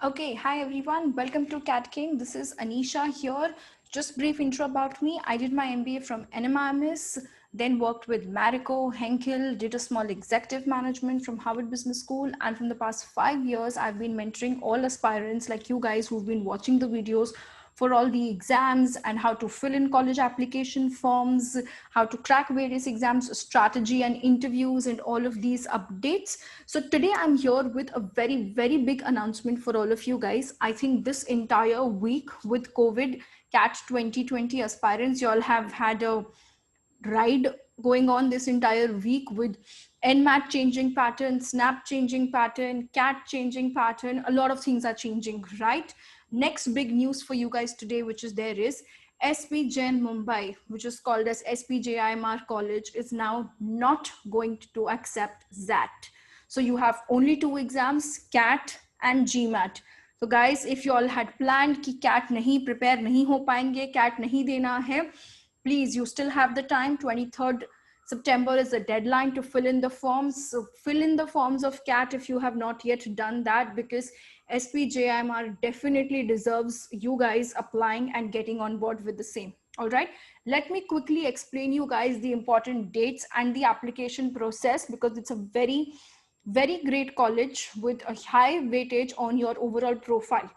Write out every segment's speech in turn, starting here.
Okay, hi everyone. Welcome to Cat King. This is Anisha here. Just brief intro about me. I did my MBA from NMIMS, then worked with Marico, Henkel, did a small executive management from Harvard Business School, and from the past 5 years, I've been mentoring all aspirants like you guys who've been watching the videos for all the exams and how to fill in college application forms, how to crack various exams, strategy and interviews, and all of these updates. So today I'm here with a very, very big announcement for all of you guys. I think this entire week with COVID, CAT 2020 aspirants, you all have had a ride going on this entire week with NMAT changing pattern, SNAP changing pattern, CAT changing pattern. A lot of things are changing, right? Next big news for you guys today, which is there is SP Jain Mumbai, which is called as SPJIMR College, is now not going to accept ZAT. So you have only two exams, CAT and GMAT. So guys, if you all had planned कि CAT नहीं prepare नहीं हो पाएंगे, CAT नहीं देना है, please, you still have the time. 23rd September is the deadline to fill in the forms. So fill in the forms of CAT if you have not yet done that, because SPJIMR definitely deserves you guys applying and getting on board with the same. All right, let me quickly explain you guys the important dates and the application process, because it's a very, very great college with a high weightage on your overall profile,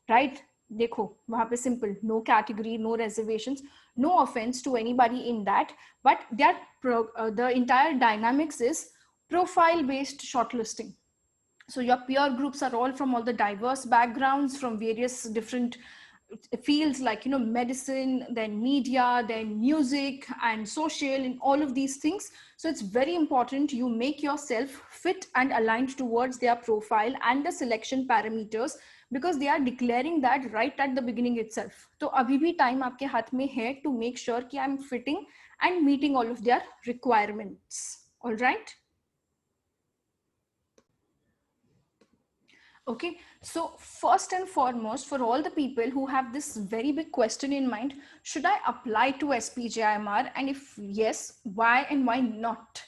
right? देखो वहां पे simple, no category, no reservations, no offense to anybody in that, but the entire dynamics is profile based shortlisting. So your peer groups are all from all the diverse backgrounds, from various different fields like medicine, then media, then music and social, and all of these things. So it's very important you make yourself fit and aligned towards their profile and the selection parameters, because they are declaring that right at the beginning itself. So abhi bhi time aapke haath mein hai to make sure ki I'm fitting and meeting all of their requirements. All right. Okay, so first and foremost, for all the people who have this very big question in mind, should I apply to SPJIMR? And if yes, why and why not?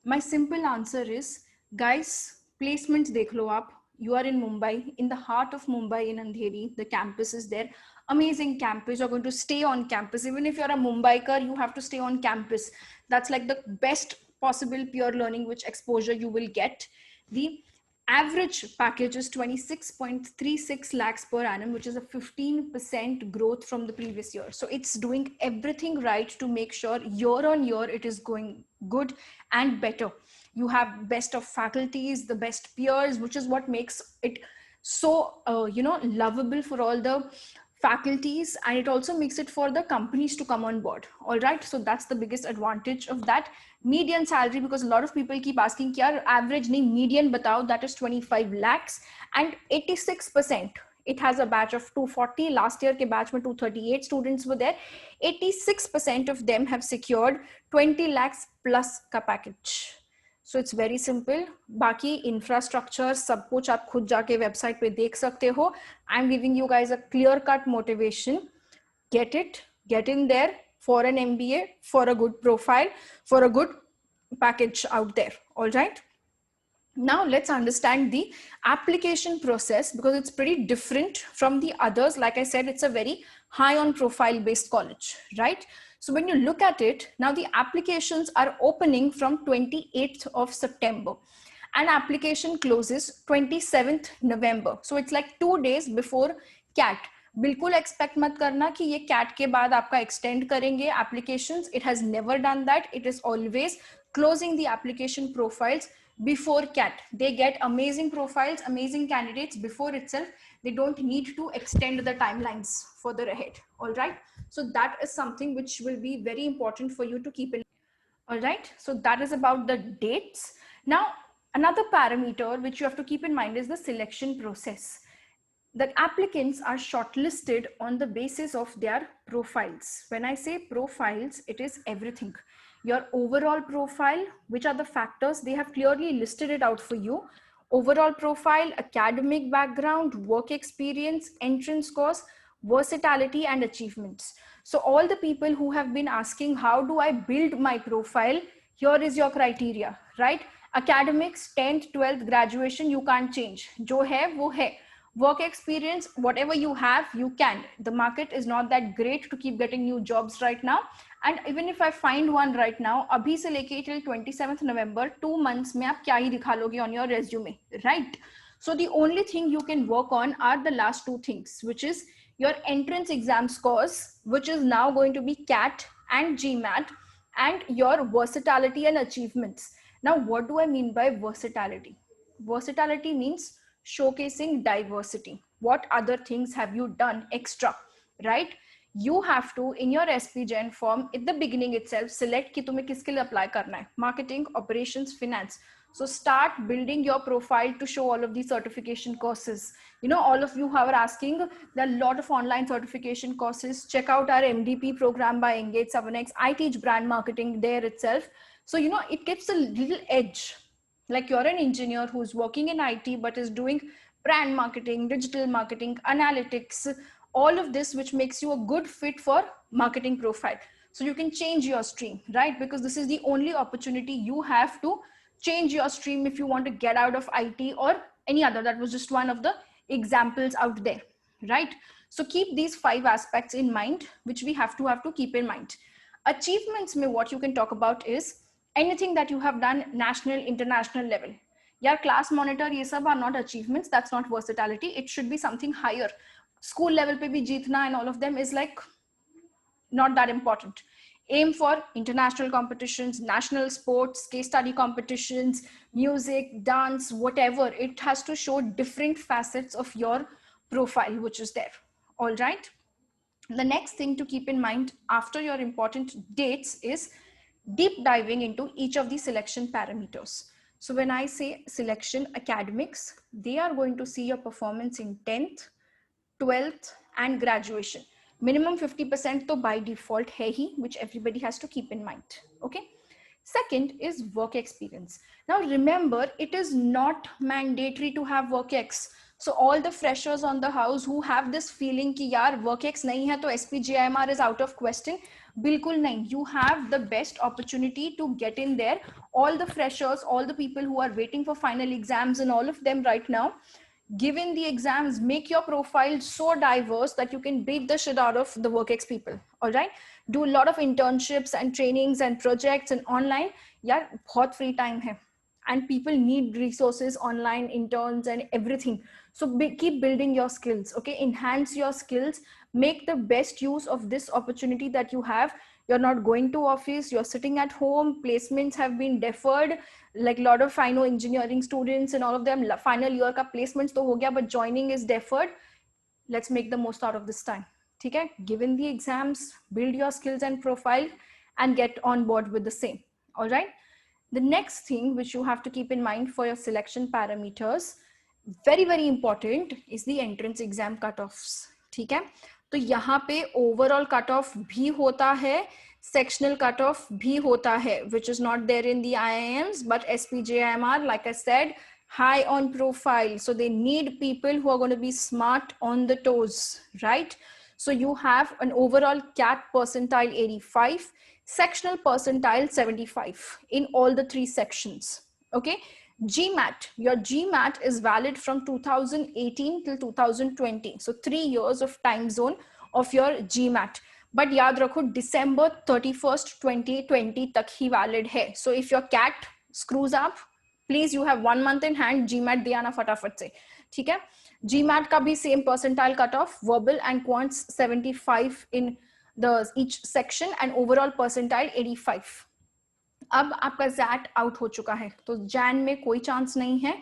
My simple answer is, guys, placements dekh lo aap. You are in Mumbai, in the heart of Mumbai, in Andheri. The campus is there. Amazing campus. You're going to stay on campus. Even if you're a Mumbaiker, you have to stay on campus. That's like the best possible pure learning which exposure you will get. The average package is 26.36 lakhs per annum, which is a 15% growth from the previous year. So it's doing everything right to make sure year on year it is going good and better. You have best of faculties, the best peers, which is what makes it so lovable for all the faculties, and it also makes it for the companies to come on board. All right, so that's the biggest advantage of that. Median salary, because a lot of people keep asking kya average nahi median batao, that is 25 lakhs, and 86%, it has a batch of 240. Last year ke batch mein 238 students were there. 86% of them have secured 20 lakhs plus ka package. So it's very simple. बाकी infrastructure सब कुछ आप खुद जाके website पे देख सकते हो. I am giving you guys a clear cut motivation. Get it, get in there for an MBA, for a good profile, for a good package out there. All right. Now let's understand the application process, because it's pretty different from the others. Like I said, it's a very high on profile based college, right? So when you look at it, now the applications are opening from 28th of September and application closes 27th November. So it's like 2 days before CAT. बिल्कुल expect मत करना कि ये cat के बाद आपका extend करेंगे applications. It has never done that. It is always closing the application profiles before CAT. They get amazing profiles, amazing candidates before itself. They don't need to extend the timelines further ahead. All right. So that is something which will be very important for you to keep in. All right. So that is about the dates. Now, another parameter which you have to keep in mind is the selection process. The applicants are shortlisted on the basis of their profiles. When I say profiles, it is everything. Your overall profile, which are the factors, they have clearly listed it out for you. Overall profile, academic background, work experience, entrance course, versatility, and achievements. So all the people who have been asking, how do I build my profile? Here is your criteria, right? Academics, 10th, 12th, graduation, you can't change. Jo hai, wo hai. Work experience, whatever you have, you can. The market is not that great to keep getting new jobs right now, and even if I find one right now, abhi se leke till 27th November, 2 months mein aap kya hi dikha loge on your resume, right? So the only thing you can work on are the last two things, which is your entrance exam scores, which is now going to be CAT and GMAT, and your versatility and achievements. Now what do I mean by versatility? Versatility means showcasing diversity. What other things have you done extra, right? You have to, in your SPGen form, at the beginning itself, select कि तुम्हें किसके लिए apply करना है. Marketing, operations, finance. So start building your profile to show all of these certification courses. You know, all of you who are asking, there are a lot of online certification courses. Check out our MDP program by Engage 7X. I teach brand marketing there itself. So, you know, it gives a little edge. Like you're an engineer who's working in IT but is doing brand marketing, digital marketing, analytics, all of this, which makes you a good fit for marketing profile. So you can change your stream, right? Because this is the only opportunity you have to change your stream if you want to get out of IT or any other. That was just one of the examples out there, right? So keep these 5 aspects in mind, which we have to keep in mind. Achievements mein what you can talk about is anything that you have done national, international level. Yeah, class monitor, ye sab are not achievements. That's not versatility. It should be something higher. School level pe bhi jeetna and all of them is like not that important. Aim for international competitions, national sports, case study competitions, music, dance, whatever. It has to show different facets of your profile, which is there. All right. The next thing to keep in mind after your important dates is deep diving into each of the selection parameters. So when I say selection academics, they are going to see your performance in 10th, 12th and graduation. Minimum 50% to by default hai hi, which everybody has to keep in mind. Okay. Second is work experience. Now remember, it is not mandatory to have work ex. So all the freshers on the house who have this feeling ki yaar work ex nahi hai to SPGIMR is out of question, bilkul nahi. You have the best opportunity to get in there. All the freshers, all the people who are waiting for final exams and all of them right now, given the exams, make your profile so diverse that you can beat the shit out of the WorkX people. All right. Do a lot of internships and trainings and projects and online. Yeah, बहुत free time hai. And people need resources, online interns and everything. So keep building your skills. Okay. Enhance your skills. Make the best use of this opportunity that you have. You're not going to office, you're sitting at home, placements have been deferred. Like a lot of I know engineering students and all of them, final year ka placements to ho gaya, but joining is deferred. Let's make the most out of this time. Okay? Given the exams, build your skills and profile and get on board with the same. All right. The next thing which you have to keep in mind for your selection parameters, very, very important, is the entrance exam cutoffs. Okay? तो यहाँ पे overall cut off भी होता है, sectional cutoff भी होता है, which is not there in the IIMs, but SPJIMR, like I said, high on profile. So they need people who are going to be smart on the toes, right? So you have an overall CAT percentile 85, sectional percentile 75 in all the 3 sections. Okay. GMAT, your GMAT is valid from 2018 till 2020. So 3 years of time zone of your GMAT. But yaad rakho, December 31st, 2020 tak hi valid hai. So if your CAT screws up, please, you have 1 month in hand, GMAT diya na fatafat se. ठीक है. GMAT का भी same percentile cutoff, verbal and quants 75 in the each section and overall percentile 85. अब आपका ZAT out हो चुका है, तो JAN में कोई chance नहीं है.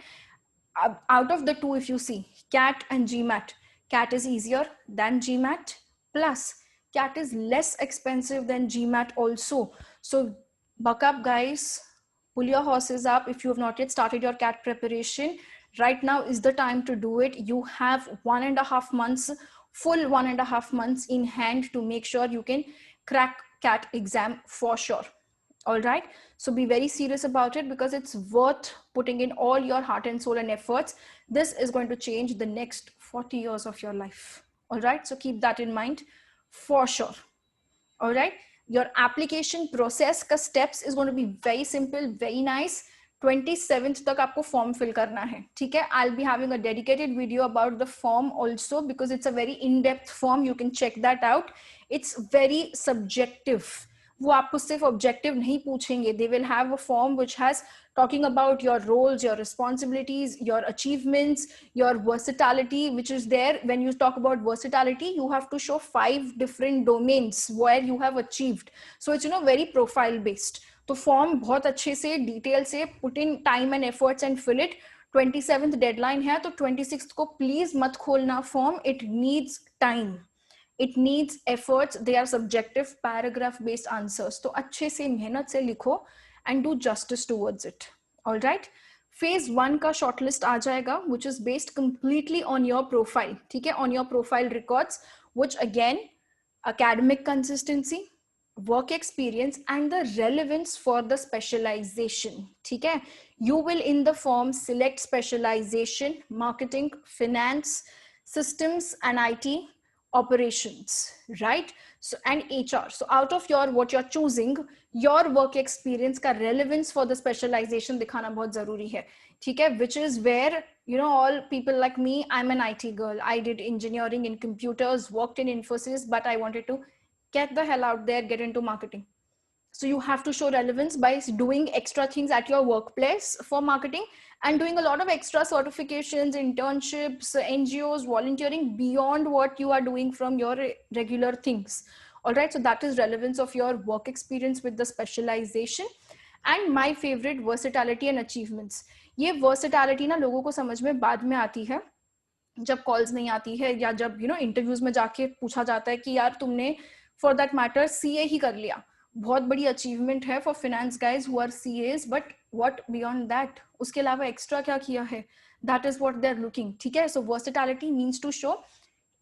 Out of the 2, if you see CAT and GMAT, CAT is easier than GMAT, plus CAT is less expensive than GMAT also. So buck up, guys. Pull your horses up. If you have not yet started your CAT preparation, right now is the time to do it. You have 1.5 months, full 1.5 months in hand to make sure you can crack CAT exam for sure. All right. So be very serious about it, because it's worth putting in all your heart and soul and efforts. This is going to change the next 40 years of your life. All right. So keep that in mind for sure. All right. Your application process ka steps is going to be very simple, very nice. 27th तक आपको form fill करना है, ठीक है. I'll be having a dedicated video about the form also because it's a very in-depth form. You can check that out. It's very subjective. वो आपको सिर्फ objective नहीं पूछेंगे. They will have a form which has talking about your roles, your responsibilities, your achievements, your versatility, which is there. When you talk about versatility, you have to show 5 different domains where you have achieved. So it's, very profile based. तो form बहुत अच्छे से detail से put in time and efforts and fill it. 27th deadline है, तो 26th को please मत खोलना form. It needs time, it needs efforts. They are subjective paragraph based answers. तो अच्छे से मेहनत से लिखो and do justice towards it. Alright. Phase 1 का शॉर्टलिस्ट आ जाएगा which is based completely on your profile, ठीक है, on your profile records, which again academic consistency, work experience and the relevance for the specialization. ठीक है. You will in the form select specialization, marketing, finance, systems and IT, operations, right? So and HR. So out of your what you're choosing, your work experience का relevance for the specialization दिखाना बहुत जरूरी है, ठीक है, which is where all people like me, I'm an IT girl. I did engineering in computers, worked in Infosys, but I wanted to get the hell out there, get into marketing. So you have to show relevance by doing extra things at your workplace for marketing and doing a lot of extra certifications, internships, NGOs, volunteering beyond what you are doing from your regular things. All right. So that is relevance of your work experience with the specialization. And my favorite, versatility and achievements. ये versatility ना लोगों को समझ में बाद में आती है जब कॉल्स नहीं आती है या जब इंटरव्यूज में जाके पूछा जाता है कि यार तुमने फॉर दैट मैटर सीए ही कर लिया. बहुत बड़ी अचीवमेंट है for finance guys who are CS, but what beyond that, उसके अलावा एक्स्ट्रा क्या किया है, that is what they are looking. ठीक है. So versatility means to show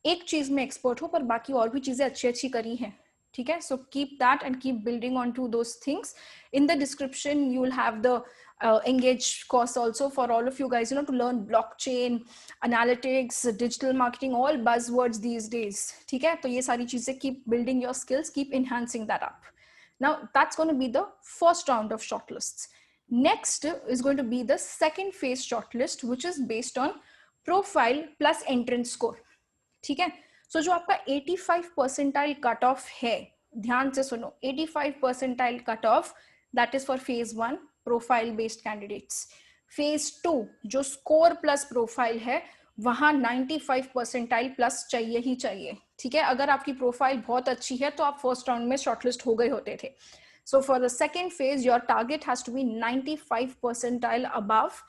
एक चीज में एक्सपर्ट हो पर बाकी और भी चीजें अच्छी अच्छी करी हैं. ठीक है. So keep that and keep building on to those things. In the description you will have the engage course also for all of you guys, to learn blockchain, analytics, digital marketing, all buzzwords these days. ठीक है. तो ये सारी चीजें keep building your skills, keep enhancing that up. Now that's going to be the first round of shortlists. Next is going to be the second phase shortlist, which is based on profile plus entrance score. ठीक है. So जो आपका 85 percentile cutoff है, ध्यान से सुनो, 85 percentile cutoff, that is for phase 1 profile based candidates. Phase 2 जो score plus profile है वहां 95 परसेंटाइल प्लस चाहिए ही चाहिए. ठीक है. अगर आपकी प्रोफाइल बहुत अच्छी है तो आप फर्स्ट राउंड में शॉर्टलिस्ट हो गए होते थे. So for the second phase your target has to be 95 percentile above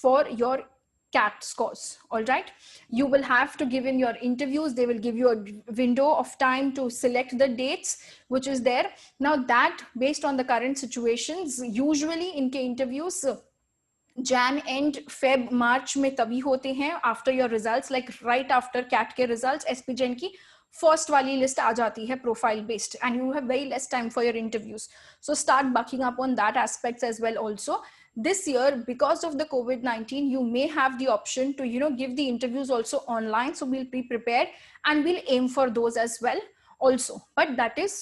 for your CAT scores. All right. You will have to give in your interviews. They will give you a window of time to select the dates, which is there. Now that based on the current situations, usually इनके interviews Jan end Feb March में तभी होते हैं after your results, like right after CAT के results, SPGN की first वाली list आ जाती है profile based, and you have very less time for your interviews. So start bucking up on that aspects as well also. This year, because of the COVID-19, you may have the option to, give the interviews also online. So we'll be prepared and we'll aim for those as well also. But that is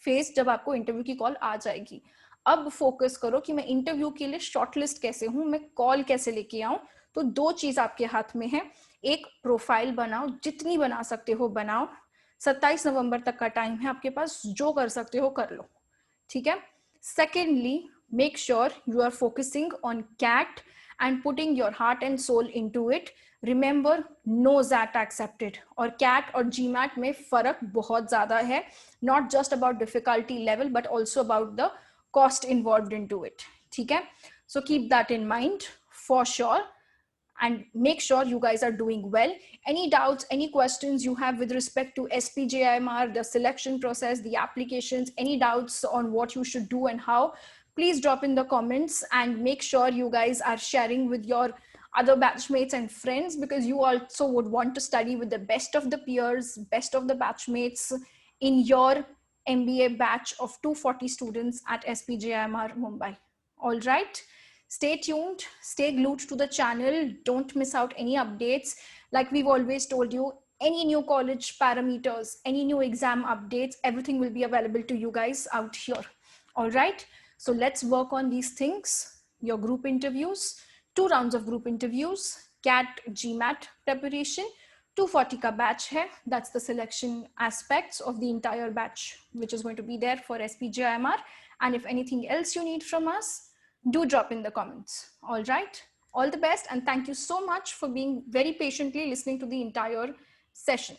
phase जब आपको interview की call आ जाएगी. अब focus करो कि मैं interview के लिए shortlist कैसे हूँ, मैं call कैसे लेके आऊँ. तो दो चीज आपके हाथ में है. एक प्रोफाइल बनाओ, जितनी बना सकते हो बनाओ. 27 नवंबर तक का टाइम है आपके पास, जो कर सकते हो कर लो. ठीक है. Secondly, make sure you are focusing on CAT and putting your heart and soul into it. Remember, no ZAT accepted. और CAT और GMAT में फर्क बहुत ज़्यादा है. Not just about difficulty level, but also about the cost involved into it. ठीक है. So keep that in mind for sure. And make sure you guys are doing well. Any doubts, any questions you have with respect to SPJIMR, the selection process, the applications, any doubts on what you should do and how, please drop in the comments and make sure you guys are sharing with your other batchmates and friends, because you also would want to study with the best of the peers, best of the batchmates in your MBA batch of 240 students at SPJIMR Mumbai. All right. Stay tuned, stay glued to the channel. Don't miss out any updates. Like we've always told you, any new college parameters, any new exam updates, everything will be available to you guys out here. All right. So let's work on these things. your group interviews, 2 rounds of group interviews, CAT, GMAT preparation, 240 ka batch hai. That's the selection aspects of the entire batch, which is going to be there for SPJIMR. And if anything else you need from us, do drop in the comments. All right. All the best. And thank you so much for being very patiently listening to the entire session.